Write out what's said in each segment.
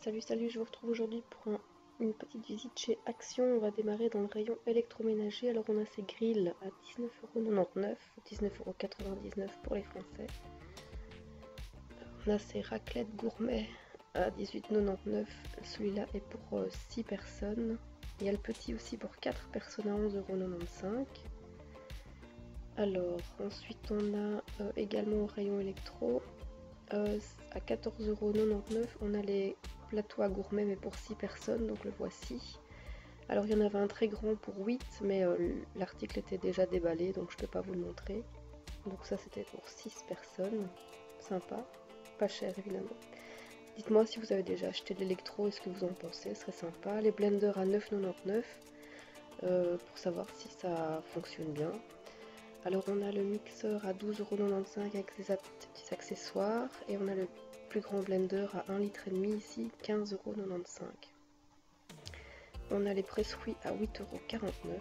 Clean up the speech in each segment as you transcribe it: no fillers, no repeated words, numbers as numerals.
Salut, je vous retrouve aujourd'hui pour une petite visite chez Action. On va démarrer dans le rayon électroménager. Alors on a ces grilles à 19,99 €, 19,99 € pour les Français. On a ces raclettes gourmet à 18,99 €. Celui-là est pour 6 personnes. Il y a le petit aussi pour 4 personnes à 11,95 €. Alors ensuite on a également au rayon électro à 14,99 €, on a les plateaux à gourmet mais pour 6 personnes, donc le voici. Alors il y en avait un très grand pour 8, mais l'article était déjà déballé, donc je ne peux pas vous le montrer. Donc ça c'était pour 6 personnes, sympa, pas cher évidemment. Dites-moi si vous avez déjà acheté de l'électro et ce que vous en pensez, ce serait sympa. Les blenders à 9,99 € pour savoir si ça fonctionne bien. Alors on a le mixeur à 12,95 € avec ses petits accessoires, et on a le plus grand blender à 1,5 litre ici, 15,95 €. On a les presse-fruits à 8,49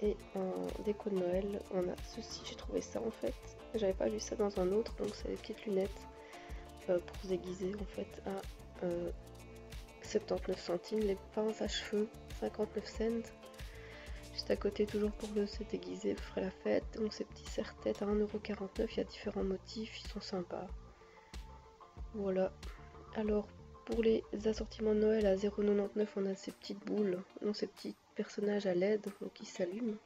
€. Et en déco de Noël, on a ceci, j'ai trouvé ça en fait, j'avais pas vu ça dans un autre, donc c'est des petites lunettes pour se déguiser en fait à 79 centimes. Les pinces à cheveux, 59 cents. Juste à côté, toujours pour se déguiser, vous ferez la fête. Donc ces petits serre-têtes à 1,49 €, il y a différents motifs, ils sont sympas. Voilà. Alors pour les assortiments de Noël à 0,99 €, on a ces petites boules, donc ces petits personnages à LED donc qui s'allument.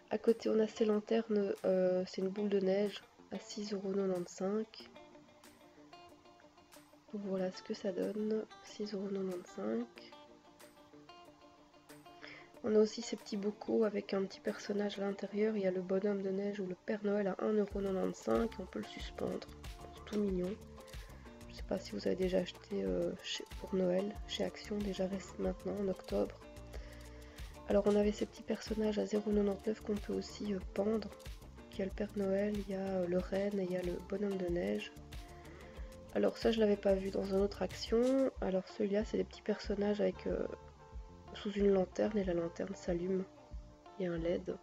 À côté on a ces lanternes, c'est une boule de neige à 6,95 €. Donc voilà ce que ça donne, 6,95 €. On a aussi ces petits bocaux avec un petit personnage à l'intérieur. Il y a le bonhomme de neige ou le Père Noël à 1,95 €. On peut le suspendre. C'est tout mignon. Je ne sais pas si vous avez déjà acheté pour Noël chez Action, déjà maintenant en octobre. Alors on avait ces petits personnages à 0,99 € qu'on peut aussi pendre. Il y a le Père Noël, il y a le renne et il y a le bonhomme de neige. Alors ça je l'avais pas vu dans une autre Action. Alors celui-là c'est des petits personnages avec sous une lanterne, et la lanterne s'allume. Il y a un LED.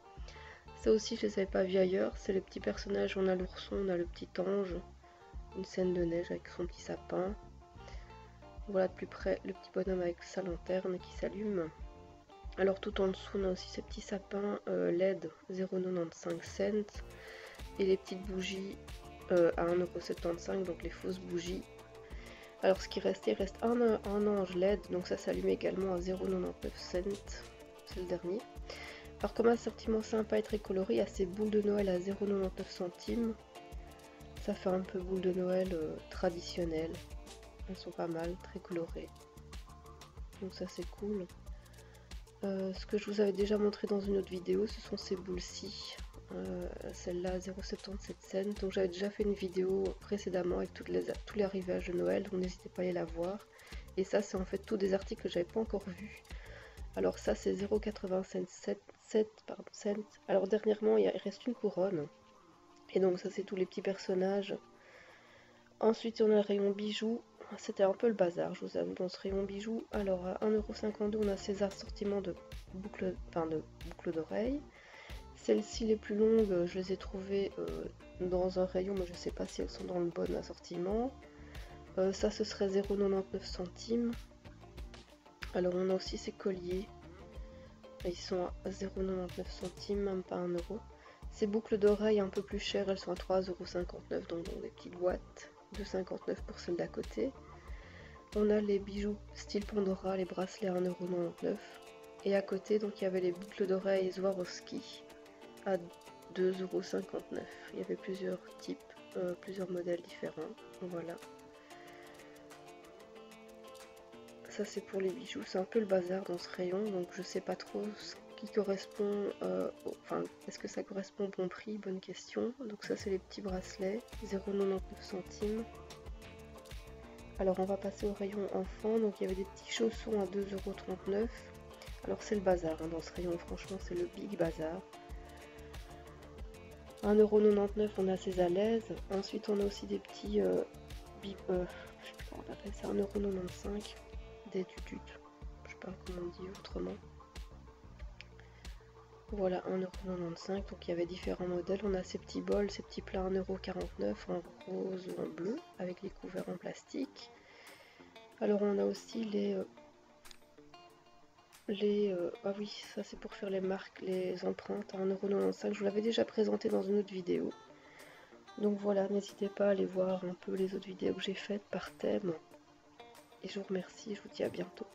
Ça aussi je les avais pas vu ailleurs. C'est les petits personnages, on a l'ourson, on a le petit ange, une scène de neige avec son petit sapin. Voilà de plus près le petit bonhomme avec sa lanterne qui s'allume. Alors tout en dessous on a aussi ces petits sapins LED 0,95 cents et les petites bougies à 1,75 €, donc les fausses bougies. Alors ce qui reste, il reste un ange LED, donc ça s'allume également à 0,99 cents, c'est le dernier. Alors comme assortiment sympa et très coloré, il y a ces boules de Noël à 0,99 centimes. Ça fait un peu boule de Noël traditionnelle. Elles sont pas mal, très colorées. Donc ça c'est cool. Ce que je vous avais déjà montré dans une autre vidéo, ce sont ces boules-ci. Celle-là à 0,77 cents. Donc j'avais déjà fait une vidéo précédemment avec tous les arrivages de Noël, donc n'hésitez pas à aller la voir. Et ça c'est en fait tous des articles que j'avais pas encore vus. Alors ça c'est 0,87 cents. Alors dernièrement il reste une couronne. Et donc ça c'est tous les petits personnages. Ensuite on a le rayon bijoux. C'était un peu le bazar, je vous avoue, dans ce rayon bijoux. Alors à 1,52 € on a ces assortiments de boucles d'oreilles. Celles-ci les plus longues, je les ai trouvées dans un rayon, mais je ne sais pas si elles sont dans le bon assortiment. Ça ce serait 0,99 centimes. Alors on a aussi ces colliers. Ils sont à 0,99 centimes, même pas 1 €. Ces boucles d'oreilles un peu plus chères, elles sont à 3,59 €, donc dans des petites boîtes. 2,59 € pour celle d'à côté. On a les bijoux style Pandora, les bracelets à 1,99 €. Et à côté, donc il y avait les boucles d'oreilles Swarovski à 2,59 €. Il y avait plusieurs types, plusieurs modèles différents. Voilà. Ça c'est pour les bijoux, c'est un peu le bazar dans ce rayon, donc je sais pas trop ce qui correspond, enfin est-ce que ça correspond au bon prix, bonne question. Donc ça c'est les petits bracelets, 0,99 centimes. Alors on va passer au rayon enfant, donc il y avait des petits chaussons à 2,39 €. Alors c'est le bazar hein, dans ce rayon, franchement c'est le big bazar. 1,99 € on a ces à l'aise. Ensuite on a aussi des petits je sais plus comment on appelle ça, 1,95 €. Des tututes, je sais pas comment on dit autrement. Voilà, 1,95 €. Donc il y avait différents modèles. On a ces petits bols, ces petits plats 1,49 € en rose ou en bleu, avec les couverts en plastique. Alors on a aussi ah oui, ça c'est pour faire les marques, les empreintes à 1,95 €. Je vous l'avais déjà présenté dans une autre vidéo. Donc voilà, n'hésitez pas à aller voir un peu les autres vidéos que j'ai faites par thème. Et je vous remercie, je vous dis à bientôt.